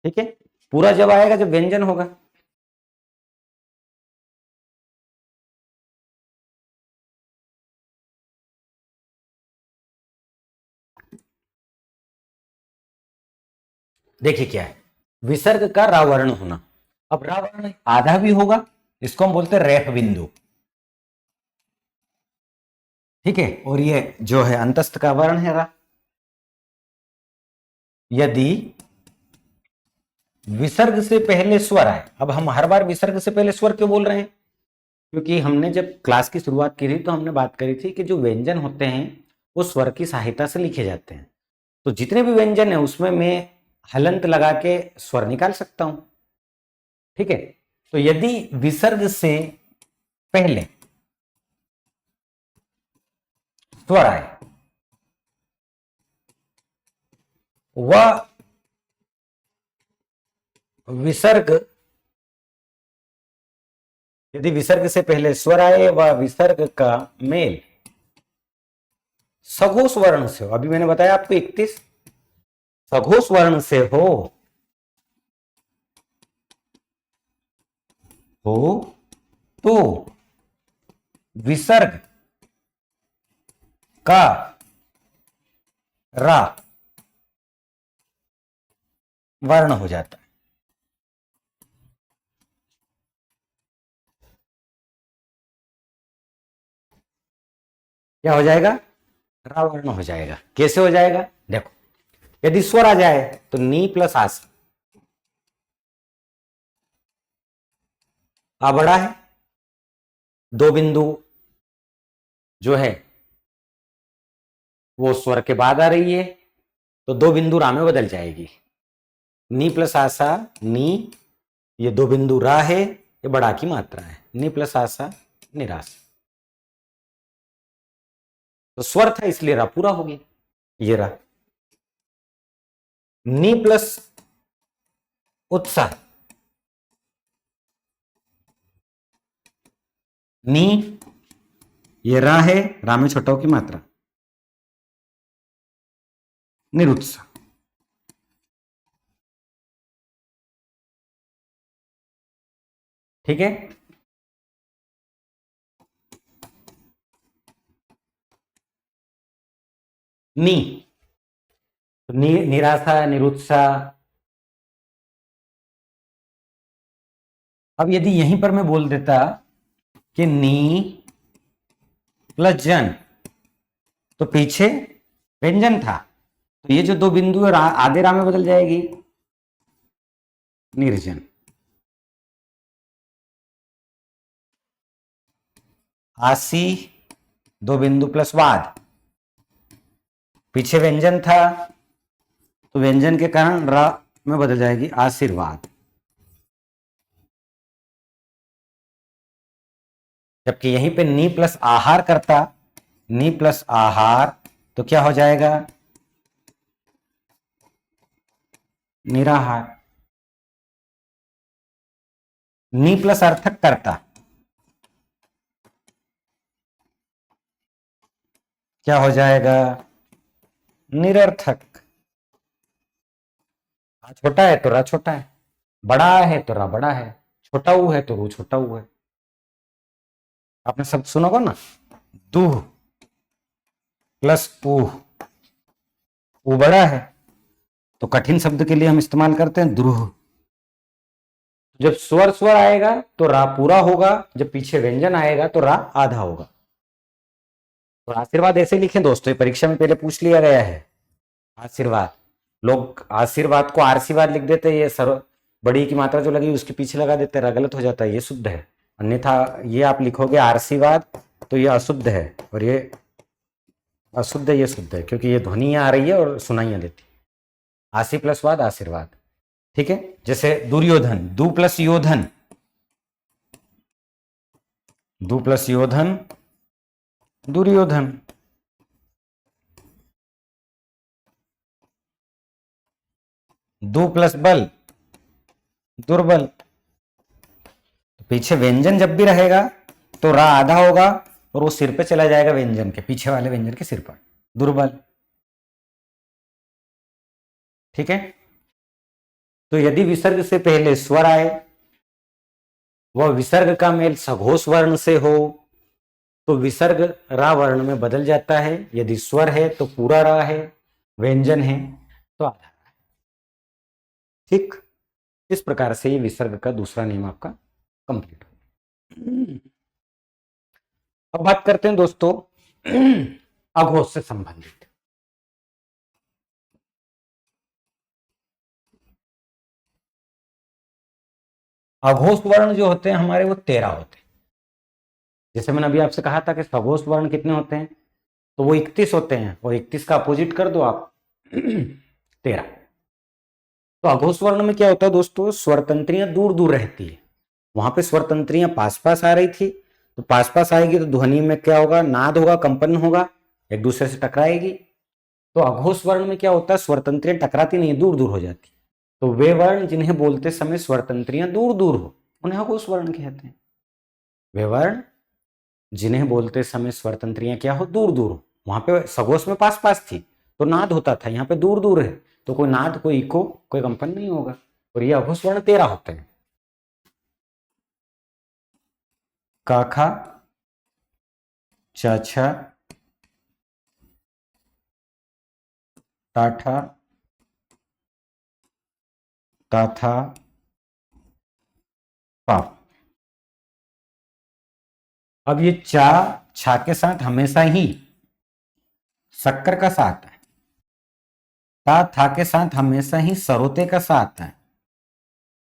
ठीक है, पूरा जब आएगा जब व्यंजन होगा। देखिए क्या है, विसर्ग का रावर्ण होना। अब रावर्ण आधा भी होगा, इसको हम बोलते हैं रेफ बिंदु। ठीक है, और ये जो है अंतस्थ का वर्ण है रा। यदि विसर्ग से पहले स्वर आए, अब हम हर बार विसर्ग से पहले स्वर क्यों बोल रहे हैं? क्योंकि हमने जब क्लास की शुरुआत की थी तो हमने बात करी थी कि जो व्यंजन होते हैं वो स्वर की सहायता से लिखे जाते हैं। तो जितने भी व्यंजन है उसमें मैं हलंत लगा के स्वर निकाल सकता हूं। ठीक है, तो यदि विसर्ग से पहले स्वर आए वह विसर्ग, यदि विसर्ग से पहले स्वर आए वह विसर्ग का मेल सघोष वर्ण से हो। अभी मैंने बताया आपको 31 सघोष वर्ण से हो तो विसर्ग का रा वर्ण हो जाता है। क्या हो जाएगा? रा वर्ण हो जाएगा। कैसे हो जाएगा? देखो, यदि स्वर आ जाए तो नी प्लस आस, आ बड़ा है, दो बिंदु जो है वो स्वर के बाद आ रही है तो दो बिंदु रा में बदल जाएगी। नी प्लस आसा नी, ये दो बिंदु रा है, ये बड़ा की मात्रा है, नी प्लस आसा निराश। तो स्वर था इसलिए रा पूरा हो गया, ये रा। नी प्लस उत्साह, नी ये रा है, रा में छोटाओं की मात्रा, निरुत्साह। ठीक है, नी तो निराशा निरुत्साह। अब यदि यहीं पर मैं बोल देता कि नी प्लस जन, तो पीछे व्यंजन था, तो ये जो दो बिंदु है आधे रा में बदल जाएगी, निर्जन। आसी दो बिंदु प्लस वाद, पीछे व्यंजन था तो व्यंजन के कारण रा में बदल जाएगी आशीर्वाद। जबकि यहीं पे नी प्लस आहार करता, नी प्लस आहार, तो क्या हो जाएगा? निराहार। नी प्लस अर्थक करता, क्या हो जाएगा? निरर्थक। आ छोटा है तो रा छोटा है, बड़ा है तो रा बड़ा है, छोटा ऊ है तो रू छोटा ऊ है। आपने शब्द सुना होगा ना, दूह प्लस ऊह, ऊ बड़ा है तो कठिन शब्द के लिए हम इस्तेमाल करते हैं द्रुह। जब स्वर स्वर आएगा तो रा पूरा होगा, जब पीछे व्यंजन आएगा तो रा आधा होगा। तो आशीर्वाद ऐसे लिखें दोस्तों, परीक्षा में पहले पूछ लिया गया है। आशीर्वाद, लोग आशीर्वाद को आरसीवाद लिख देते हैं, ये सर्व बड़ी की मात्रा जो लगी उसके पीछे लगा देते हैं, गलत हो जाता है, ये शुद्ध है। अन्यथा ये आप लिखोगे आरसीवाद तो ये अशुद्ध है, और ये अशुद्ध है, ये शुद्ध है, क्योंकि ये ध्वनि आ रही है और सुनाइयां देती है। आशी प्लस वाद आशीर्वाद, ठीक है। जैसे दुर्योधन, दु प्लस योधन, दु प्लस योधन दुर्योधन। दु प्लस बल दुर्बल। तो पीछे व्यंजन जब भी रहेगा तो रा आधा होगा और वो सिर पे चला जाएगा, व्यंजन के पीछे वाले व्यंजन के सिर पर, दुर्बल, ठीक है। तो यदि विसर्ग से पहले स्वर आए, वह विसर्ग का मेल सघोष वर्ण से हो, तो विसर्ग रा वर्ण में बदल जाता है। यदि स्वर है तो पूरा रा है, व्यंजन है तो आधा रा है, ठीक। इस प्रकार से ये विसर्ग का दूसरा नियम आपका कंप्लीट हो। अब बात करते हैं दोस्तों अघोष से संबंधित। अघोष वर्ण जो होते हैं हमारे, वो 13 होते हैं। जैसे मैंने अभी आपसे कहा था कि सघोष वर्ण कितने होते हैं, तो वो 31 होते हैं, और 31 का अपोजिट कर दो आप 13। तो अघोष वर्ण में क्या होता है दोस्तों, स्वरतंत्रियां दूर दूर रहती है। वहां पे स्वरतंत्रियां पास पास आ रही थी, तो पास पास आएगी तो ध्वनि में क्या होगा, नाद होगा, कंपन होगा, एक दूसरे से टकराएगी। तो अघोष वर्ण में क्या होता है, स्वरतंत्रियां टकराती नहीं, दूर दूर हो जाती। तो वे वर्ण जिन्हें बोलते समय स्वरतंत्रियां दूर दूर हो, उन्हें अघोष वर्ण कहते हैं। वे वर्ण जिन्हें बोलते समय स्वरतंत्रियां क्या हो, दूर दूर हो। वहां पे सघोष में पास पास थी तो नाद होता था, यहाँ पे दूर दूर है तो कोई नाद, कोई इको, कोई कंपन नहीं होगा। और ये अघोष वर्ण 13 होते हैं। काखा, चाचा, टाठा, ताथा, पाप। अब ये चा, छा के साथ हमेशा ही शक्कर का सा आता है, ता था के साथ हमेशा ही सरोते का सा आता है,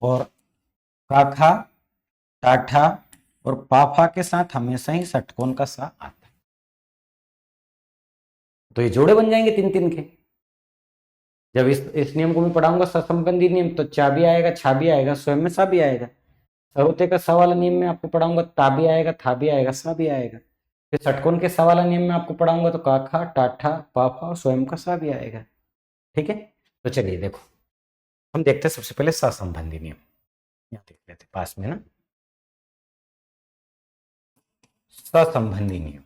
और काखा, टाठा और पाफा के साथ हमेशा ही षटकोण का सा आता है। तो ये जोड़े बन जाएंगे तीन तीन के। जब इस नियम को मैं पढ़ाऊंगा ससंबंधी नियम, तो चा भी आएगा, छा भी आएगा, स्वयं में सा भी आएगा। सरोते का सा वाला नियम में आपको पढ़ाऊंगा, ता भी आएगा, था भी आएगा, सा भी आएगा। फिर षटकोण के सा वाला नियम में आपको पढ़ाऊंगा तो काखा, टाठा, पाफा और स्वयं का सा भी आएगा, ठीक है। तो चलिए देखो, हम देखते हैं सबसे पहले ससंबंधी नियम, यहाँ देख लेते पास में ना, ससंबंधी नियम।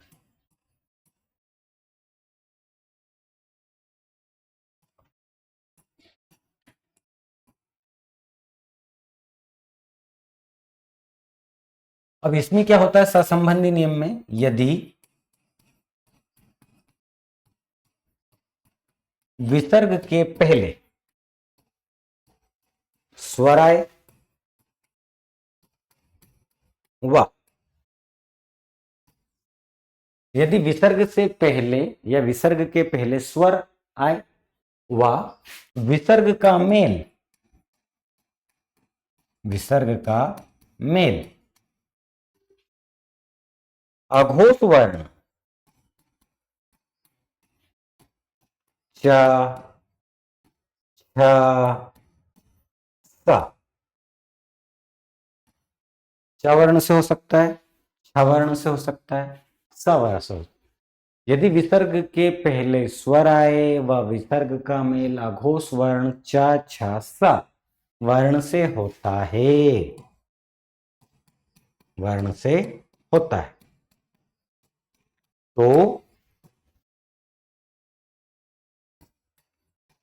अब इसमें क्या होता है सहसंबंधी नियम में, यदि विसर्ग के पहले स्वर आए व, यदि विसर्ग से पहले या विसर्ग के पहले स्वर आए व विसर्ग का मेल, विसर्ग का मेल अघोष वर्ण च, छ, स, च वर्ण से हो सकता है, सवर्ण से हो सकता है, सवर्ण से यदि विसर्ग के पहले स्वर आए व विसर्ग का मेल अघोष वर्ण च छ स वर्ण से होता है, वर्ण से होता है, तो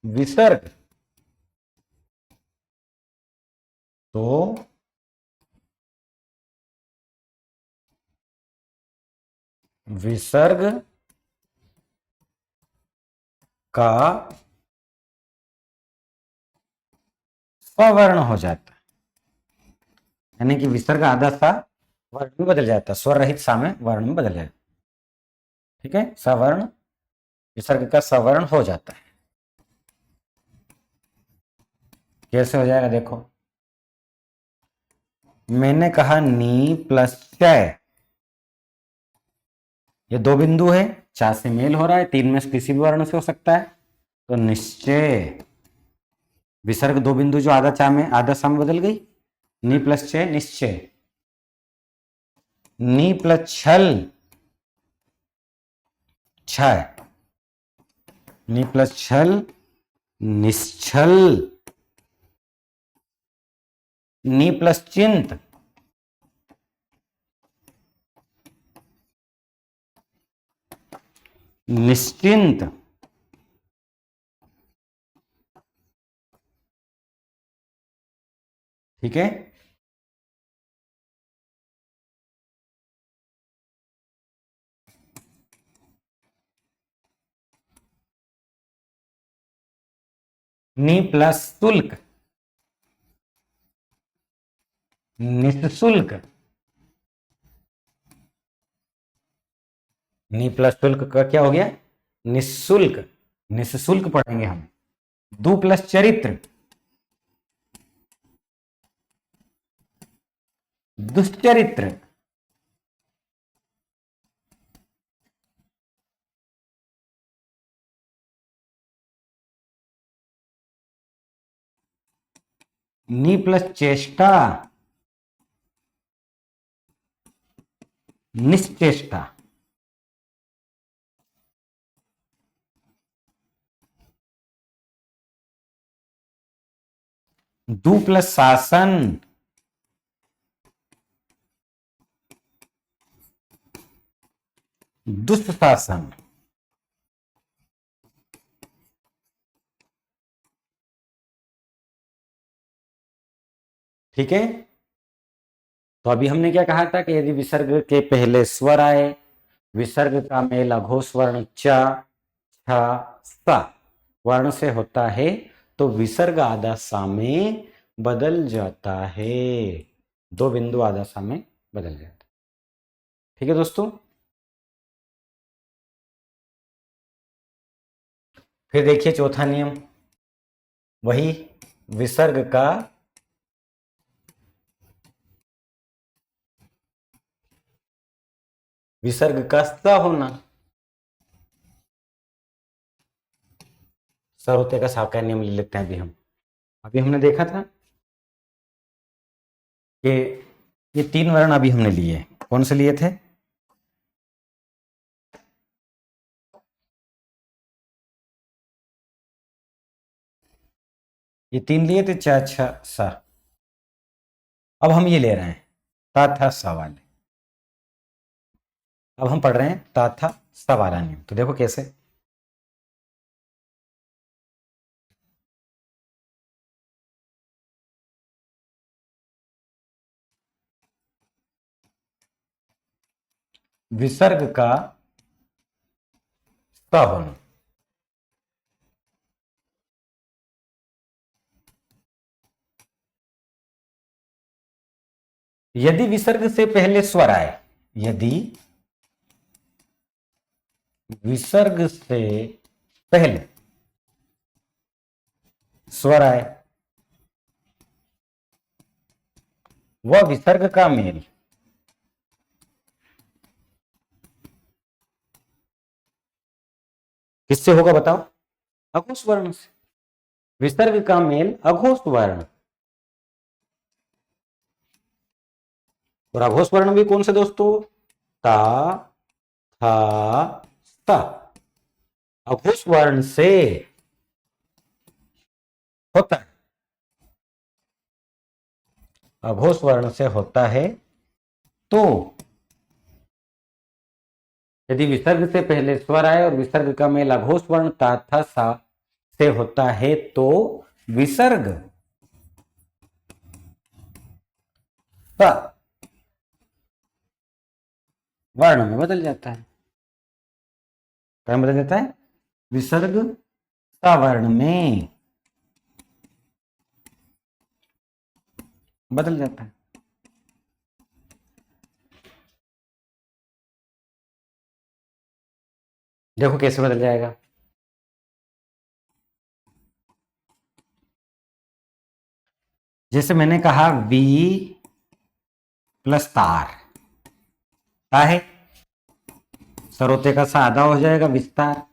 विसर्ग, तो विसर्ग का स्वर्ण हो जाता है, यानी कि विसर्ग आधा सा वर्ण में बदल जाता है, स्वर रहित सा में वर्ण में बदल जाता है। ठीक है, सवर्ण विसर्ग का सवर्ण हो जाता है। कैसे हो जाएगा देखो, मैंने कहा नी प्लस च, ये दो बिंदु है, चा से मेल हो रहा है, तीन में से किसी भी वर्ण से हो सकता है, तो निश्चय विसर्ग दो बिंदु जो आधा चा में आधा सा में बदल गई, नी प्लस च निश्चय, नी प्लस छल छ, नी प्लस छल निश्चल, नी प्लस चिंत निश्चिंत, ठीक है। नी प्लस शुल्क निःशुल्क, नी प्लस शुल्क का क्या हो गया, निःशुल्क, निःशुल्क पढ़ेंगे हम। दु प्लस चरित्र दुष्चरित्र, नी प्लस चेष्टा निश्चेष्टा, दु प्लस शासन दुष्शासन, ठीक है। तो अभी हमने क्या कहा था कि यदि विसर्ग के पहले स्वर आए, विसर्ग का मेल अघोष वर्ण च छ स वर्ण से होता है, तो विसर्ग आधा सा में बदल जाता है, दो बिंदु आधा सा में बदल जाता है। ठीक है दोस्तों, फिर देखिए चौथा नियम, वही विसर्ग का विसर्ग का स होना, सरोते का साकार नियम ले लेते हैं अभी हमने देखा था कि ये तीन वर्ण अभी हमने लिए, कौन से लिए थे, ये तीन लिए थे च छ स, अब हम ये ले रहे हैं ता था सा वाले, अब हम पढ़ रहे हैं ता था सा वाला नियम। तो देखो कैसे, विसर्ग का स होना, यदि विसर्ग से पहले स्वर आए, यदि विसर्ग से पहले स्वर आए, वह विसर्ग का मेल किससे होगा बताओ, अघोष वर्ण से, विसर्ग का मेल अघोष वर्ण, और अघोष वर्ण भी कौन से दोस्तों, ता, था, सा। अघोष वर्ण से होता है, अघोष वर्ण से होता है। तो यदि विसर्ग से पहले स्वर आए और विसर्ग का मेल अघोष वर्ण ता, था, सा से होता है तो विसर्ग सा वर्ण में बदल जाता है। क्या बदल जाता है? विसर्ग सा वर्ण में बदल जाता है। देखो कैसे बदल जाएगा। जैसे मैंने कहा वी प्लस तार, ता है, सरोते का सा आधा हो जाएगा विस्तार।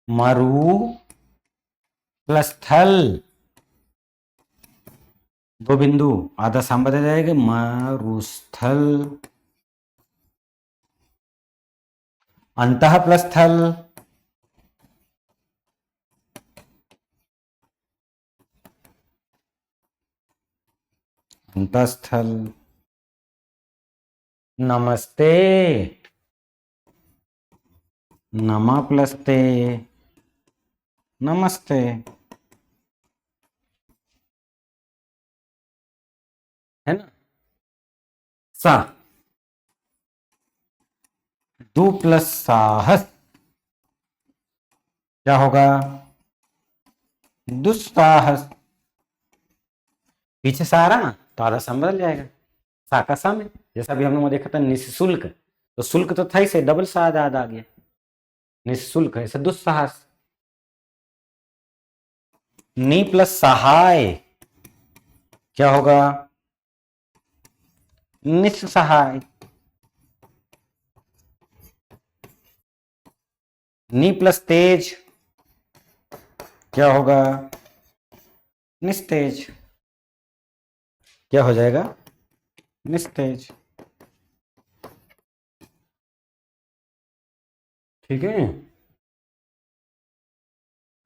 मरु प्लस थल, दो बिंदु, आधा साम बदल जाएगा मरुस्थल। अंतः प्लस थल, अंतस्थल। नमस्ते, नमा प्लस ते, नमस्ते। है ना? सा, दो प्लस साहस, क्या होगा? दुस्साहस। पीछे सा आ रहा ना, तो आधा सा बदल जाएगा, सा का सा में। जैसा भी हम लोगों ने देखा था निःशुल्क, तो शुल्क तो था ही से, डबल सा आधा आधा आ गया, निःशुल्क ऐसे दुस्साहस। नी प्लस सहाय, क्या होगा? निस्सहाय। नी प्लस तेज, क्या होगा? निस्तेज। क्या हो जाएगा? निस्तेज। ठीक है।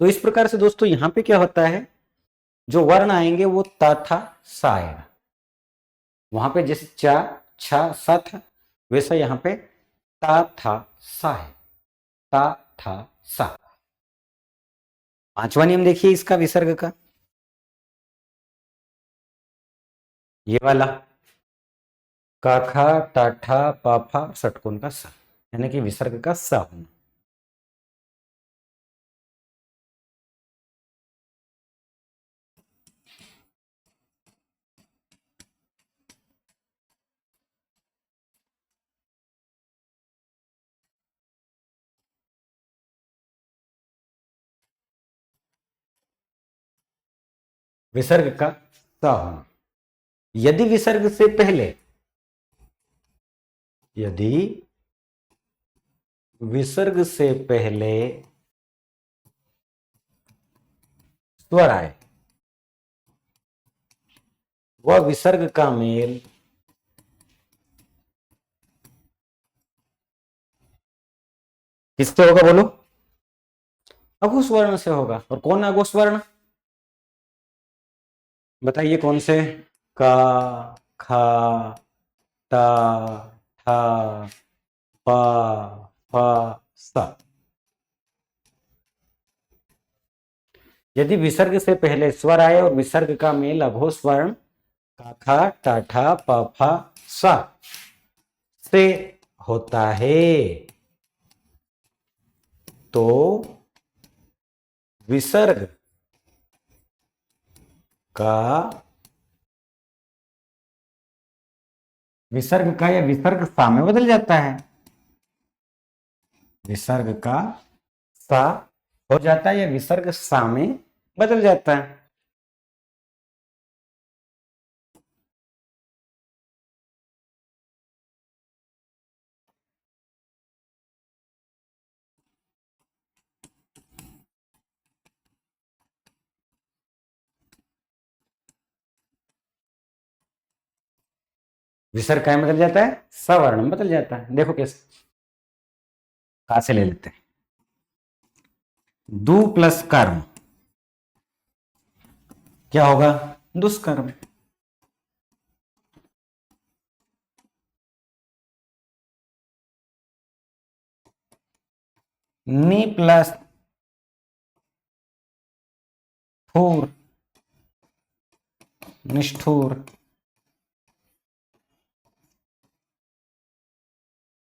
तो इस प्रकार से दोस्तों यहां पे क्या होता है, जो वर्ण आएंगे वो ता था सा आएगा। वहां पे जैसे चा छा सा था, वैसा यहां पे ता था सा है, ता था सा। पांचवा नियम देखिए इसका विसर्ग का, ये वाला काखा टाठा पाफा षटकोण का सा, यानी कि विसर्ग का सा होना। विसर्ग का सा होना। यदि विसर्ग से पहले, यदि विसर्ग से पहले स्वर आए, वह विसर्ग का मेल किससे होगा बोलो? अघोष वर्ण से होगा। और कौन अघोष वर्ण? बताइए कौन से? का, खा, ता, ठा, पा, फा, सा। यदि विसर्ग से पहले स्वर आए और विसर्ग का मेल अघोष वर्ण काखा टाठा पाफा सा से होता है तो विसर्ग का, विसर्ग का या विसर्ग सा में बदल जाता है। विसर्ग का सा हो जाता है या विसर्ग सा में बदल जाता है। विसर्ग क्या बदल जाता है, सवर्ण में बदल जाता है। देखो कैसे, कहा से ले लेते हैं, दु प्लस कर्म क्या होगा, दुष्कर्म। नि प्लस ठोर, निष्ठुर।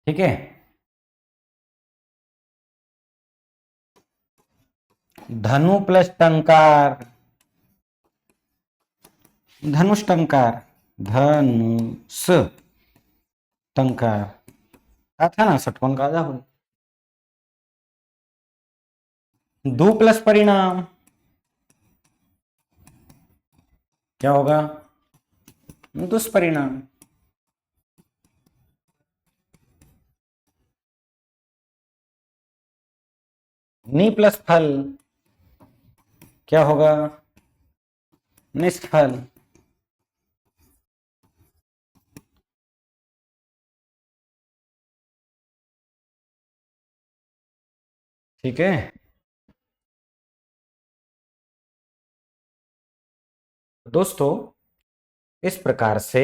ठीक है, धनु प्लस टंकार, धनुष टंकार, धनुष टंकार। क्या था ना, षटकोण का आधा हो। दो प्लस परिणाम क्या होगा, दुष्परिणाम। नि प्लस फल क्या होगा, निष्फल। ठीक है, दोस्तों इस प्रकार से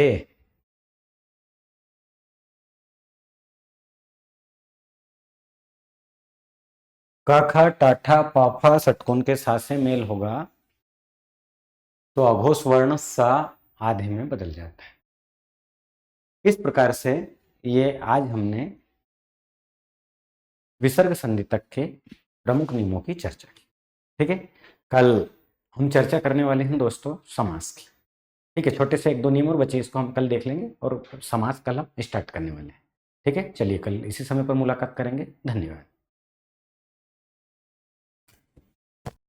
क ख ट ठ प फ षटकोण के साथ से मेल होगा तो अघोष वर्ण स आधे में बदल जाता है। इस प्रकार से ये आज हमने विसर्ग संधि तक के प्रमुख नियमों की चर्चा की। ठीक है, कल हम चर्चा करने वाले हैं दोस्तों समास की। ठीक है, छोटे से एक दो नियम और बचे, इसको हम कल देख लेंगे और समास कल हम स्टार्ट करने वाले हैं। ठीक है, चलिए कल इसी समय पर मुलाकात करेंगे। धन्यवाद।